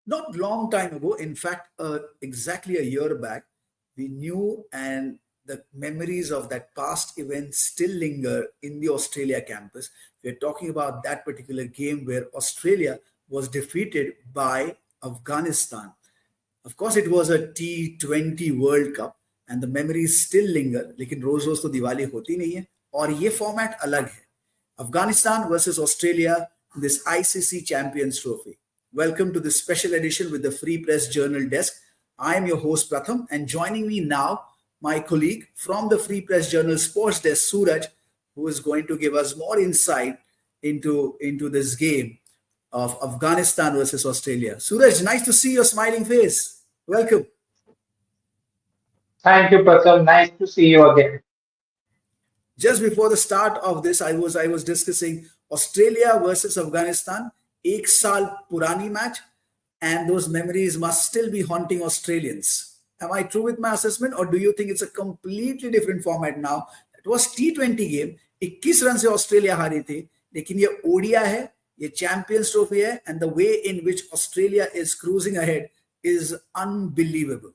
Not long time ago, in fact, exactly a year back, we knew, and the memories of that past event still linger in the Australia campus. We're talking about that particular game where Australia was defeated by Afghanistan. Of course, it was a T20 World Cup and the memories still linger. लेकिन रोज रोज तो दिवाली होती नहीं है और ये format अलग है. Afghanistan versus Australia in this ICC Champions Trophy. Welcome to this special edition with the Free Press Journal Desk. I am your host Pratham, and joining me now, my colleague from the Free Press Journal Sports Desk, Suraj, who is going to give us more insight into this game of Afghanistan versus Australia. Suraj, nice to see your smiling face. Welcome. Thank you, Pratham. Nice to see you again. Just before the start of this, I was discussing Australia versus Afghanistan, एक साल पुरानी match, and those memories must still be haunting Australians. Am I true with my assessment, or do you think it's a completely different format now? It was T20 game, 21 run से Australia हारी थी, लेकिन ये ओडिया है, ये champions trophy है, and the way in which Australia is cruising ahead is unbelievable.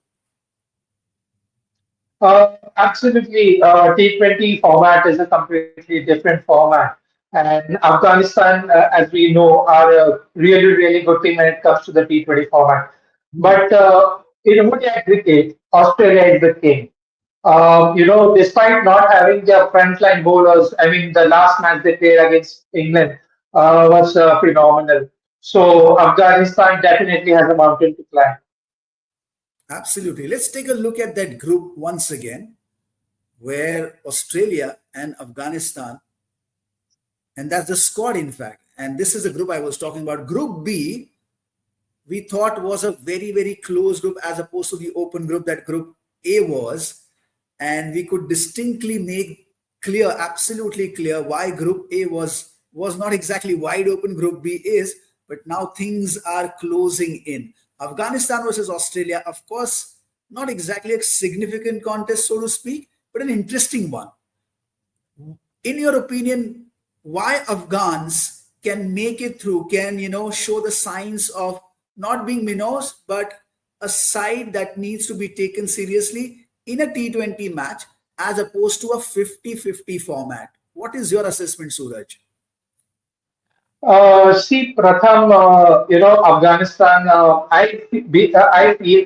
Absolutely. T20 format is a completely different format. And Afghanistan, as we know, are a really, really good team when it comes to the T20 format. But in ODI cricket, Australia is the king. Despite not having their frontline bowlers, I mean, the last match they played against England was phenomenal. So Afghanistan definitely has a mountain to climb. Absolutely. Let's take a look at that group once again, where Australia and Afghanistan, and that's the squad, in fact. And this is the group I was talking about. Group B, we thought was a very, very close group as opposed to the open group that Group A was. And we could distinctly make clear, absolutely clear, why Group A was not exactly wide open. Group B is, but now things are closing in. Afghanistan versus Australia, of course, not exactly a significant contest, so to speak, but an interesting one. In your opinion, why Afghans can make it through, can, show the signs of not being minnows, but a side that needs to be taken seriously in a T20 match as opposed to a 50-50 format? What is your assessment, Suraj? See, Pratham, Afghanistan, I feel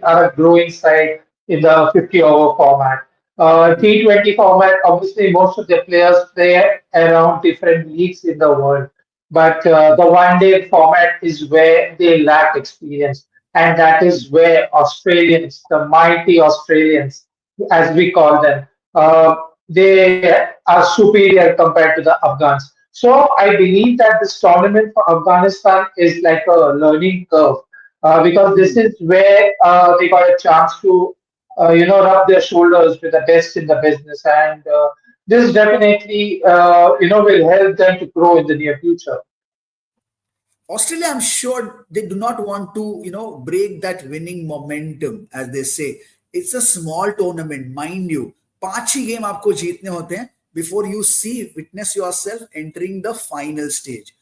are a growing side in the 50-over format. T20 format, obviously, most of the players play around different leagues in the world. But the one-day format is where they lack experience. And that is where Australians, the mighty Australians, as we call them, they are superior compared to the Afghans. So I believe that this tournament for Afghanistan is like a learning curve because this is where they got a chance to, rub their shoulders with the best in the business, and this definitely, will help them to grow in the near future. Australia, I'm sure they do not want to, break that winning momentum, as they say. It's a small tournament, mind you. 5 he game आपको जीतने होते हैं before you witness yourself entering the final stage.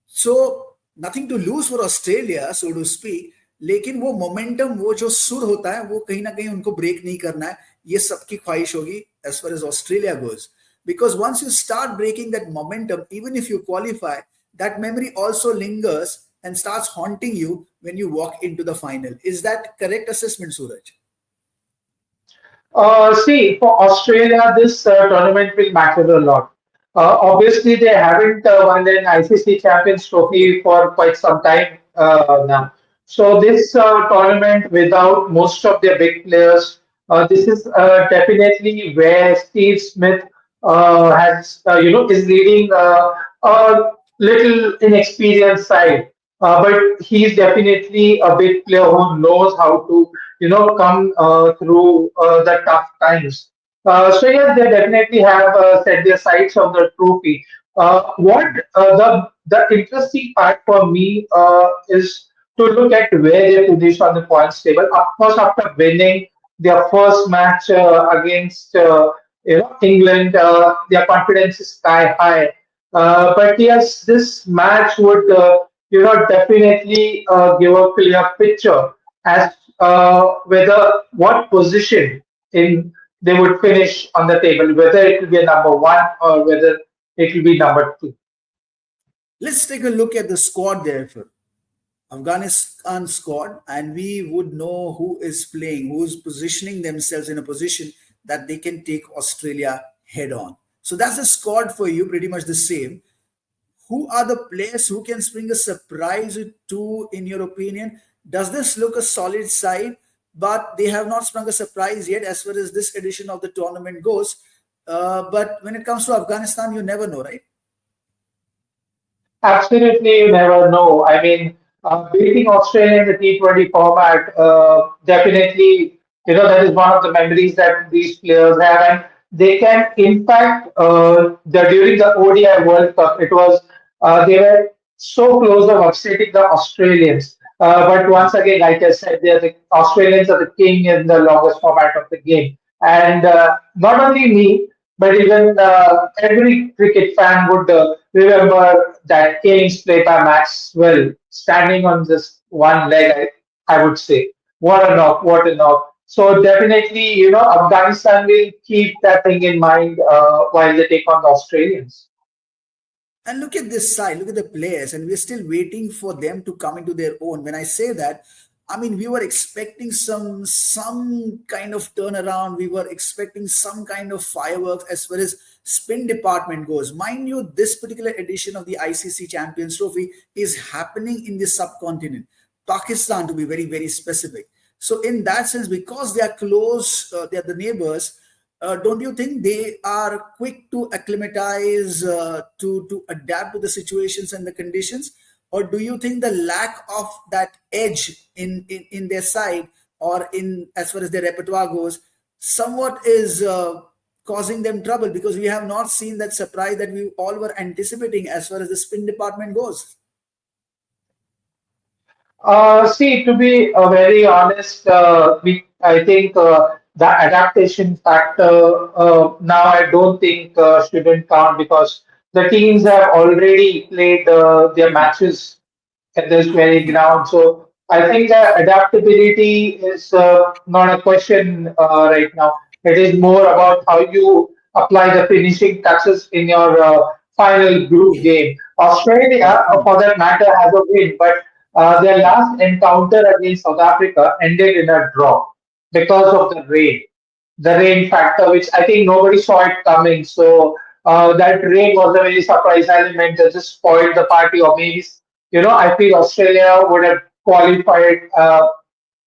So nothing to lose for Australia, so to speak. लेकिन वो momentum, वो जो सुर होता है, वो कहीं ना कहीं उनको break नहीं करना है. ये सबकी ख्वाहिश होगी as far as Australia goes. Because once you start breaking that momentum, even if you qualify, that memory also lingers and starts haunting you when you walk into the final. Is that correct assessment, Suraj? See, for Australia, this tournament will matter a lot. Obviously, they haven't won an ICC Champions Trophy for quite some time now. So this tournament, without most of their big players, this is definitely where Steve Smith is leading a little inexperienced side. But he's definitely a big player who knows how to, come through the tough times. So yes, they definitely have set their sights on the trophy. What the interesting part for me is to look at where they finish on the points table. Of course, after winning their first match against England, their confidence is sky high. But yes, this match would definitely give a clear picture as whether what position in they would finish on the table, whether it will be a number one or whether it will be number two. Let's take a look at the squad there for Afghanistan squad, and we would know who is playing, who is positioning themselves in a position that they can take Australia head on. So that's the squad for you, pretty much the same. Who are the players who can spring a surprise to, in your opinion? Does this look a solid side? But they have not sprung a surprise yet as far as this edition of the tournament goes. But when it comes to Afghanistan, you never know, right? Absolutely, you never know. I mean, beating Australia in the T20 format, definitely, that is one of the memories that these players have, and they can impact during the ODI World Cup. It was they were so close of upsetting the Australians. But once again, like I said, the Australians are the king in the longest format of the game, and not only me, but even every cricket fan would remember that innings played by Maxwell standing on just one leg, I would say. What a knock, what a knock. So definitely, Afghanistan will keep that thing in mind while they take on the Australians. And look at this side, look at the players, and we're still waiting for them to come into their own. When I say that, I mean we were expecting some kind of turnaround. We were expecting some kind of fireworks as far as spin department goes. Mind you, this particular edition of the ICC Champions Trophy is happening in the subcontinent, Pakistan to be very, very specific. So in that sense, because they are close, they are the neighbors, don't you think they are quick to acclimatize, to adapt to the situations and the conditions, or do you think the lack of that edge in their side, or in as far as their repertoire goes, somewhat is causing them trouble, because we have not seen that surprise that we all were anticipating as far as the spin department goes? See, to be very honest, I think the adaptation factor now I don't think shouldn't count because the teams have already played their matches at this very ground. So I think the adaptability is not a question right now. It is more about how you apply the finishing touches in your final group game. Australia, for that matter, has a win, but their last encounter against South Africa ended in a draw because of the rain factor, which I think nobody saw it coming. So that rain was a very surprise element that just spoiled the party, or maybe I feel Australia would have qualified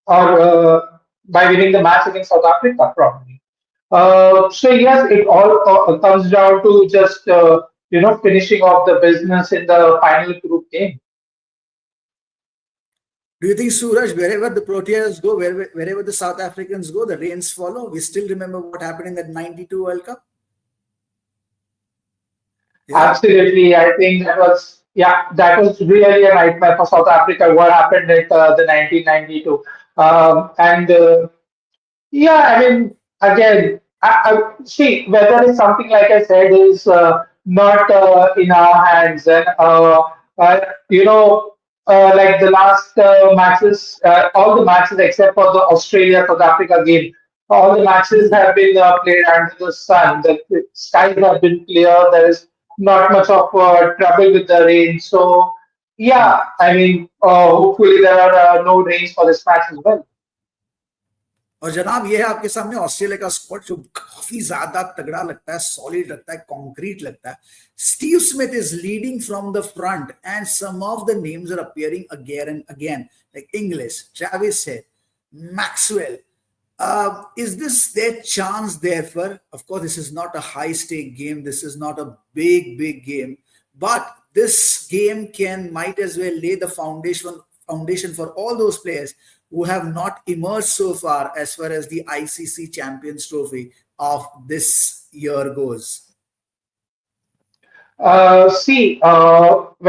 or by winning the match against South Africa probably. So yes, it all comes down to just finishing off the business in the final group game. Do you think, Suraj, wherever the Proteas go, wherever the South Africans go, the rains follow? We still remember what happened in that 92 World Cup? Yeah. Absolutely, I think that was really a nightmare for South Africa. What happened at the 1992, and yeah, I mean, again, see whether it's something like I said is not in our hands, and uh, you know, like the last matches, all the matches except for the Australia South Africa game, all the matches have been played under the sun. The skies have been clear. There is not much of trouble with the rain. So yeah, I mean, hopefully there are no rains for this match as well. और जनाब ये है आपके सामने Australia का squad जो काफी ज्यादा तगड़ा लगता है, सॉलिड लगता है, कॉन्क्रीट लगता है. Steve Smith is leading from the front and some of the names are appearing again and again, like Inglis, Travis Head, Maxwell. Is this their chance there for? Of course, this is not a high stake game. This is not a big game, but this game might as well lay the foundation for all those players who have not emerged so far as far as the ICC Champions Trophy of this year goes. See,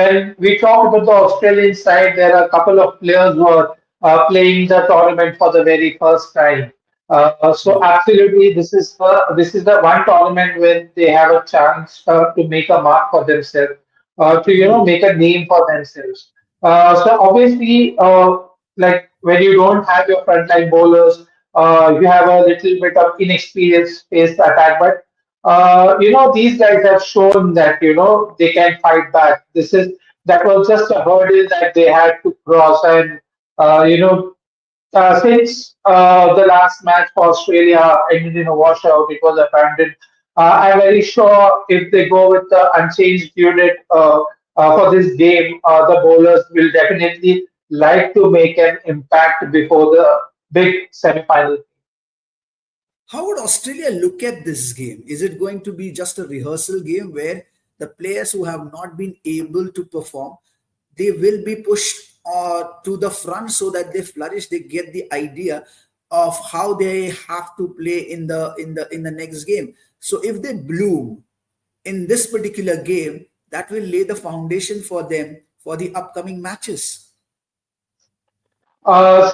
when we talk about the Australian side, there are a couple of players who are playing the tournament for the very first time. So absolutely, this is the one tournament when they have a chance to make a mark for themselves, to make a name for themselves. So obviously, like when you don't have your frontline bowlers, you have a little bit of inexperienced pace attack. But these guys have shown that they can fight back. That was just a hurdle that they had to cross, and since the last match for Australia ended in a washout, it was abandoned. I'm very sure if they go with the unchanged unit for this game, the bowlers will definitely like to make an impact before the big semi-final. How would Australia look at this game? Is it going to be just a rehearsal game where the players who have not been able to perform, they will be pushed to the front so that they flourish, they get the idea of how they have to play in the next game. So if they bloom in this particular game, that will lay the foundation for them for the upcoming matches.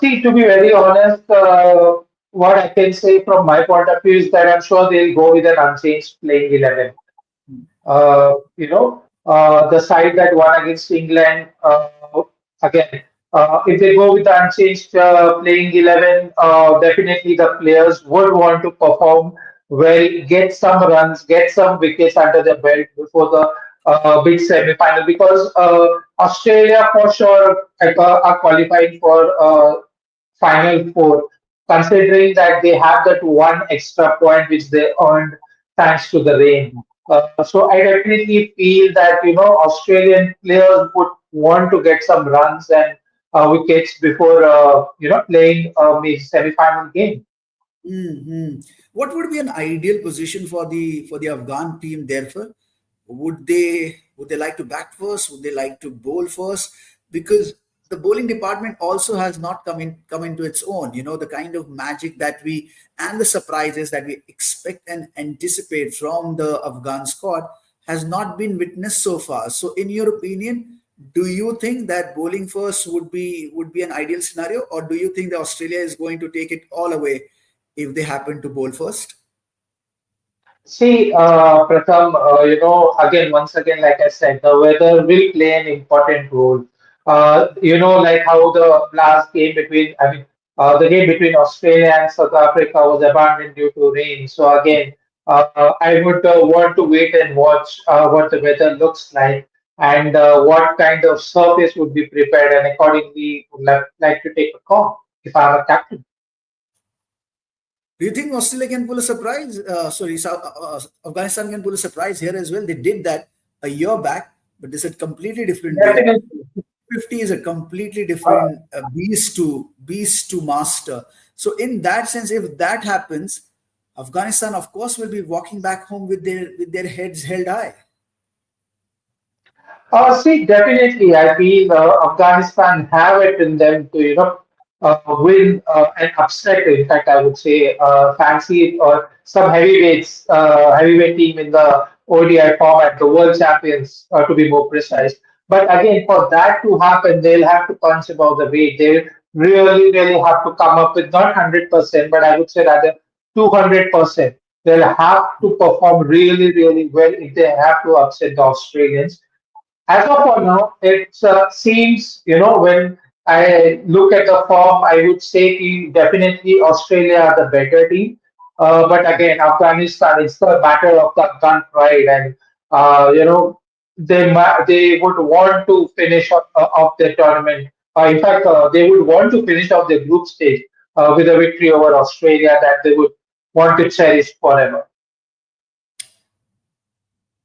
See, to be very honest, what I can say from my point of view is that I'm sure they'll go with an unchanged playing 11. The side that won against England, again, if they go with the unchanged playing 11, definitely the players would want to perform well, get some runs, get some wickets under their belt before the big semi-final because Australia for sure are qualifying for Final Four, considering that they have that one extra point which they earned thanks to the rain. So I definitely feel that Australian players would want to get some runs and wickets before playing a semi-final game. Mhm. What would be an ideal position for the Afghan team? Therefore, would they like to bat first? Would they like to bowl first? Because the bowling department also has not come into its own. You know, the kind of magic that we and the surprises that we expect and anticipate from the Afghan squad has not been witnessed so far. So, in your opinion, do you think that bowling first would be an ideal scenario, or do you think that Australia is going to take it all away if they happen to bowl first? See, Pratham, again, once again, like I said, the weather will play an important role. Like how the last game between, the game between Australia and South Africa was abandoned due to rain. So again, I would want to wait and watch what the weather looks like and what kind of surface would be prepared, and accordingly, would like to take a call if I'm a captain. Do you think Australia can pull a surprise? Sorry, Afghanistan can pull a surprise here as well. They did that a year back, but this is a completely different game. Definitely. 50 is a completely different beast to master. So in that sense, if that happens, Afghanistan, of course, will be walking back home with their heads held high. See, definitely, I feel Afghanistan have it in them to, win and upset. In fact, I would say fancy or some heavyweight team in the ODI format, the world champions, to be more precise. But again, for that to happen, they'll have to punch above the weight. They really, really have to come up with not 100%, but I would say rather 200%. They'll have to perform really, really well if they have to upset the Australians. As of now, it seems, when I look at the form, I would say definitely Australia are the better team. But again, Afghanistan, it's the matter of the gun pride, and they would want to finish off the tournament. In fact, they would want to finish off the group stage with a victory over Australia that they would want to cherish forever.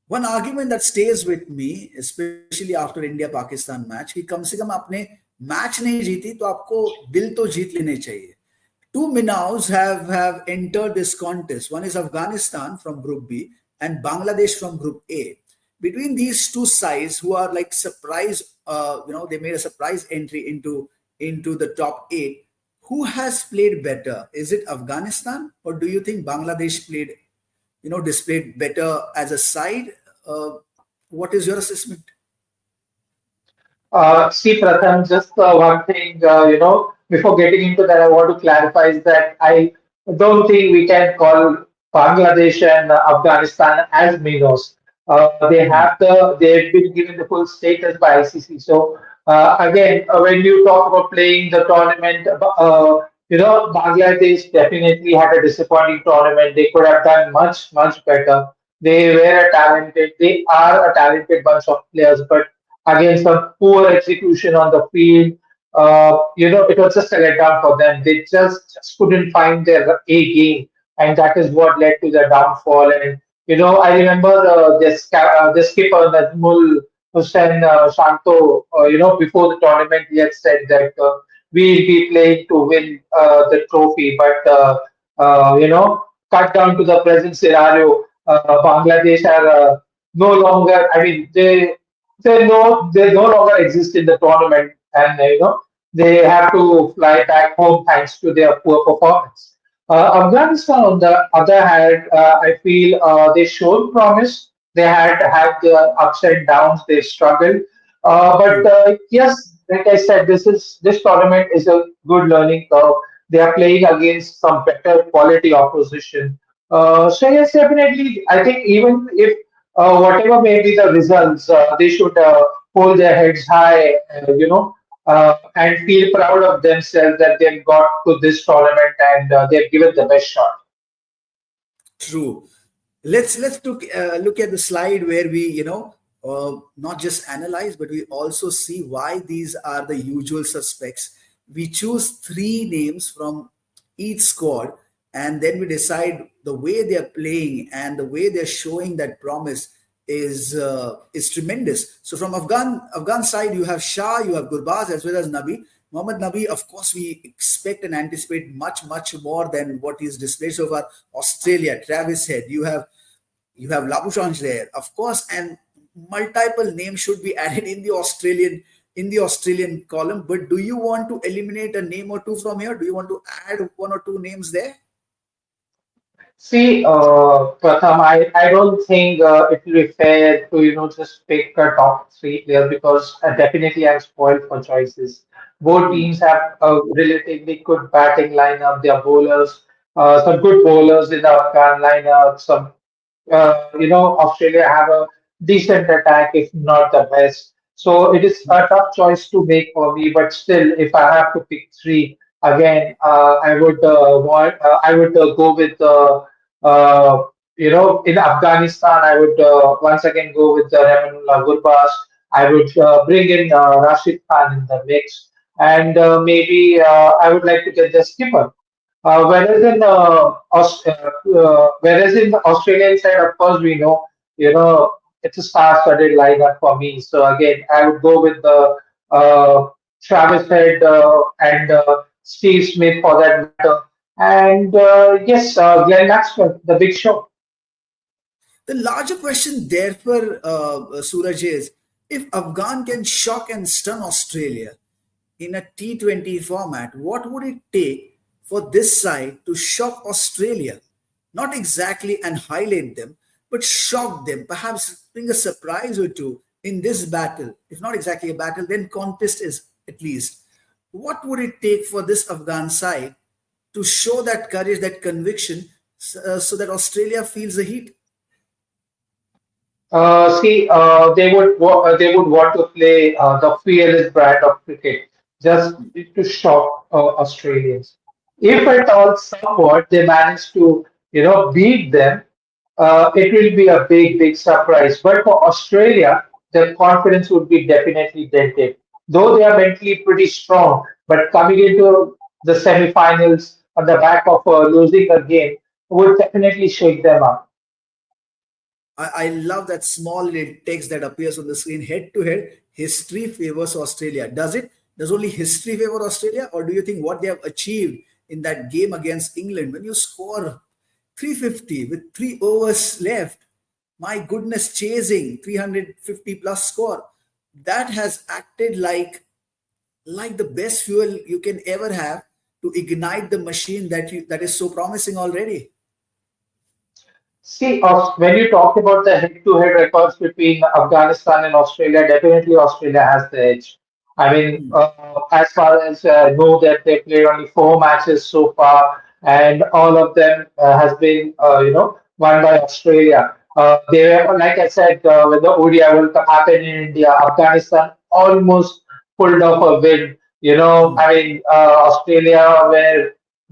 One argument that stays with me, especially after India Pakistan match, कि कम से कम आपने match नहीं जीती तो आपको दिल तो जीत लेने चाहिए. Two Minaus have entered this contest. One is Afghanistan from Group B and Bangladesh from Group A. Between these two sides, who are like surprise, they made a surprise entry into the top eight. Who has played better? Is it Afghanistan, or do you think Bangladesh displayed better as a side? Uh, what is your assessment? See, Pratham, just one thing, before getting into that, I want to clarify is that I don't think we can call Bangladesh and Afghanistan as minnows. They've been given the full status by ICC. So Again, when you talk about playing the tournament, Bangladesh definitely had a disappointing tournament. They could have done much, much better. They are a talented bunch of players, but again, some poor execution on the field. It was just a letdown for them. They just couldn't find their A game, and that is what led to their downfall. And I remember the skipper Najmul Hussain Shanto, before the tournament, he had said that we'll be playing to win the trophy, but cut down to the present scenario, Bangladesh are no longer. I mean, they no longer exist in the tournament, and they have to fly back home thanks to their poor performance. Afghanistan, on the other hand, I feel they showed promise. They had the ups and downs. They struggled, but True. yes, like I said, this tournament is a good learning curve. They are playing against some better quality opposition. So yes, definitely, I think even if whatever may be the results, they should hold their heads high, and feel proud of themselves that they've got to this tournament and they've given the best shot. True. Let's look at the slide where we not just analyze, but we also see why these are the usual suspects. We choose three names from each squad, and then we decide the way they're playing and the way they're showing that promise is tremendous. So from Afghan side, you have Shah, you have Gurbaz, as well as Nabi. Mohammad Nabi, of course, we expect and anticipate much more than what he's displayed so far. Australia, Travis Head, you have Labuschagne there, of course, and multiple names should be added in the Australian column. But do you want to eliminate a name or two from here? Do you want to add one or two names there? See, Pratham, I don't think it will be fair to just pick a top three players because definitely I'm spoiled for choices. Both Hmm. teams have a relatively good batting lineup. Their bowlers, some good bowlers in the Afghan lineup. Australia have a decent attack, if not the best. So it is a tough choice to make for me. But still, if I have to pick three, again, I would go with in Afghanistan, I would once again go with Ramanullah Gurbaz. I would bring in Rashid Khan in the mix, and maybe I would like to get the skipper. Whereas in the Australian side, of course, we know, it's a star-studded lineup for me. So again, I would go with the Travis Head and Steve Smith for that matter. And yes, Glenn Maxwell, the big show. The larger question, therefore, Suraj, is if Afghan can shock and stun Australia in a T20 format, what would it take for this side to shock Australia? Not exactly annihilate them, but shock them, perhaps bring a surprise or two in this battle. If not exactly a battle, then contest is at least. What would it take for this Afghan side to show that courage, that conviction, so that Australia feels the heat? They would want to play the fearless brand of cricket just to shock Australians. If at all somewhat they manage to beat them, it will be a big surprise. But for Australia, their confidence would be definitely dented. Though they are mentally pretty strong, but coming into the semi-finals on the back of losing a game would definitely shake them up. I love that small little text that appears on the screen. Head to head, history favors Australia. Does it? Does only history favor Australia, or do you think what they have achieved in that game against England, when you score 350 with 3 overs left, my goodness, chasing 350 plus score, that has acted like the best fuel you can ever have to ignite the machine that is so promising already. See, when you talk about the head-to-head records between Afghanistan and Australia, definitely Australia has the edge. I mean, Hmm. as far as I know that they played only 4 matches so far, and all of them has been, won by Australia. They were, like I said, when the ODI World Cup happened in India, Afghanistan almost pulled off a win. I mean, Australia were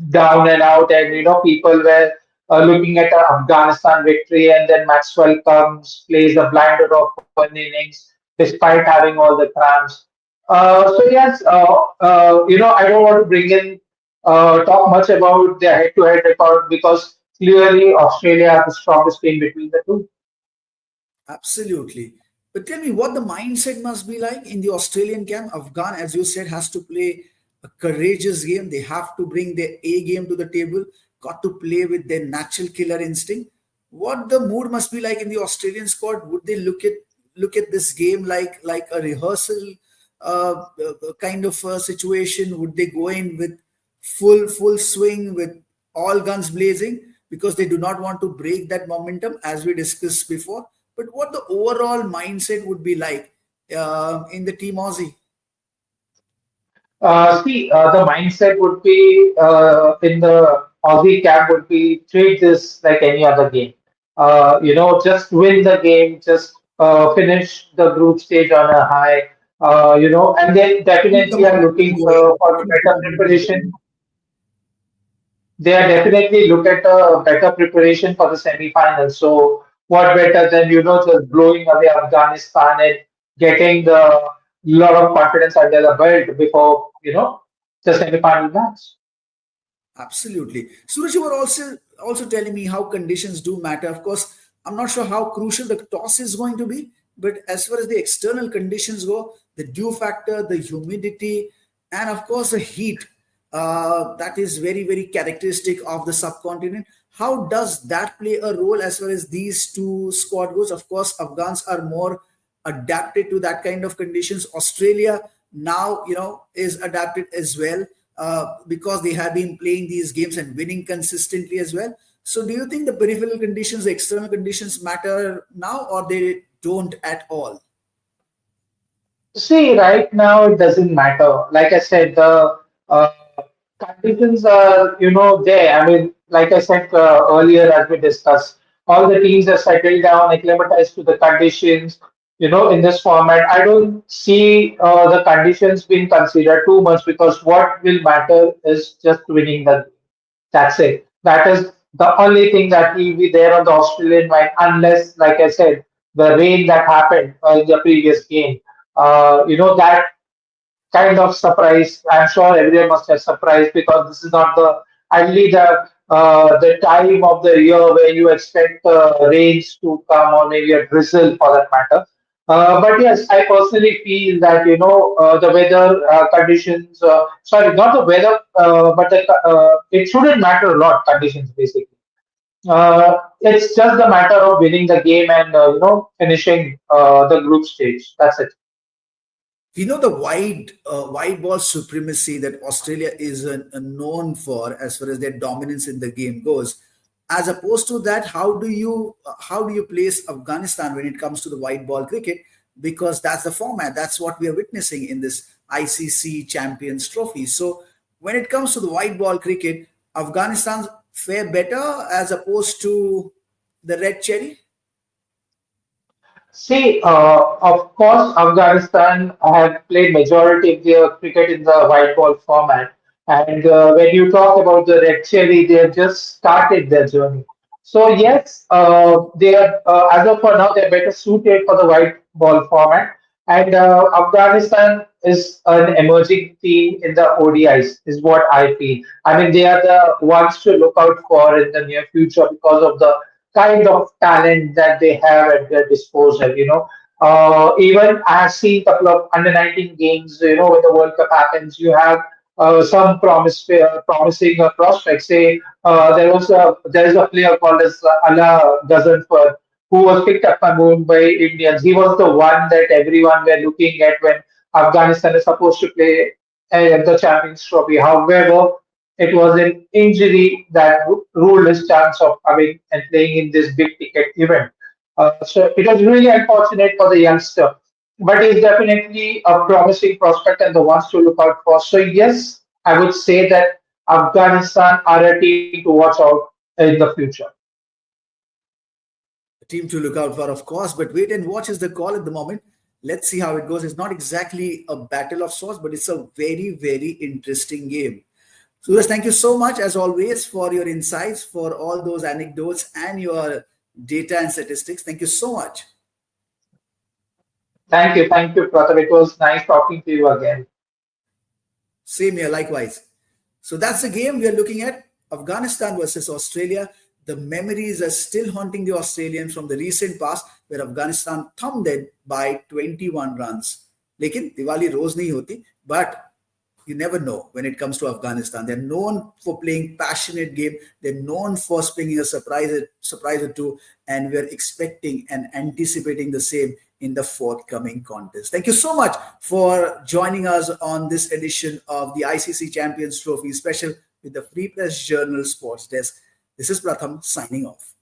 down and out, and people were looking at the Afghanistan victory, and then Maxwell comes, plays a blinder of one innings, despite having all the cramps. So yes, I don't want to bring in talk much about their head-to-head record because clearly Australia are the strongest team between the two. Absolutely. But tell me what the mindset must be like in the Australian camp. Afghan, as you said, has to play a courageous game. They have to bring their A game to the table, got to play with their natural killer instinct. What the mood must be like in the Australian squad? Would they look at this game like a rehearsal kind of situation? Would they go in with full swing with all guns blazing because they do not want to break that momentum as we discussed before? But what the overall mindset would be like in the team Aussie? See, the mindset would be in the Aussie camp would be treat this like any other game. Just win the game, just finish the group stage on a high. And then Keep the definitely are momentum looking going. for a Keep the better momentum preparation. going. They are definitely look at a better preparation for the semi-finals. So what better than just blowing away Afghanistan and getting the lot of confidence under the belt before the semi-final match. Absolutely. Suraj, you were also telling me how conditions do matter. Of course, I'm not sure how crucial the toss is going to be, but as far as the external conditions go, the dew factor, the humidity, and of course the heat, that is very, very characteristic of the subcontinent. How does that play a role as far as these two squad goes? Of course, Afghans are more adapted to that kind of conditions. Australia now, is adapted as well because they have been playing these games and winning consistently as well. So, do you think the peripheral conditions, the external conditions matter now, or they don't at all? See, right now it doesn't matter. Like I said, the conditions are, there. I mean, like I said earlier, as we discussed, all the teams are settled down, acclimatized to the conditions. In this format, I don't see the conditions being considered too much because what will matter is just winning the. That's it. That is the only thing that will be there on the Australian mind, unless, like I said, the rain that happened in the previous game. That kind of surprise. I'm sure everyone must have surprised because this is not the only the time of the year where you expect rains to come or maybe a drizzle for that matter. But yes, I personally feel that the weather conditions. Sorry, not the weather, but it shouldn't matter a lot. Conditions basically. It's just the matter of winning the game and finishing the group stage. That's it. We know the wide ball supremacy that Australia is known for as far as their dominance in the game goes. As opposed to that, how do you place Afghanistan when it comes to the white ball cricket? Because that's the format. That's what we are witnessing in this ICC Champions Trophy. So when it comes to the white ball cricket, Afghanistan's fare better as opposed to the red cherry. See, of course, Afghanistan have played majority of their cricket in the white ball format. And when you talk about the red cherry, they have just started their journey. So yes, they are as of for now they're better suited for the white ball format. And Afghanistan is an emerging team in the ODIs, is what I feel. I mean, they are the ones to look out for in the near future because of the kind of talent that they have at their disposal. Even I have seen a couple of under 19 games. When the World Cup happens, you have some promising prospects. Say there is a player called as Allah Gazanfar who was picked up by Mumbai Indians. He was the one that everyone were looking at when Afghanistan is supposed to play the Champions Trophy. However, it was an injury that ruled his chance of coming and playing in this big ticket event. So it was really unfortunate for the youngster, but he's definitely a promising prospect and the ones to look out for. So yes, I would say that Afghanistan are a team to watch out in the future. Team to look out for, of course. But wait and watch is the call at the moment. Let's see how it goes. It's not exactly a battle of sorts, but it's a very, very interesting game. Suraj, thank you so much, as always, for your insights, for all those anecdotes and your data and statistics. Thank you so much. Thank you, Pratham. It was nice talking to you again. Same here, likewise. So that's the game we are looking at, Afghanistan versus Australia. The memories are still haunting the Australians from the recent past, where Afghanistan thumped it by 21 runs. लेकिन दिवाली रोज नहीं होती, but you never know when it comes to Afghanistan. They're known for playing passionate game. They're known for springing a surprise or two, and we're expecting and anticipating the same in the forthcoming contest. Thank you so much for joining us on this edition of the ICC Champions Trophy special with the Free Press Journal Sports Desk. This is Pratham signing off.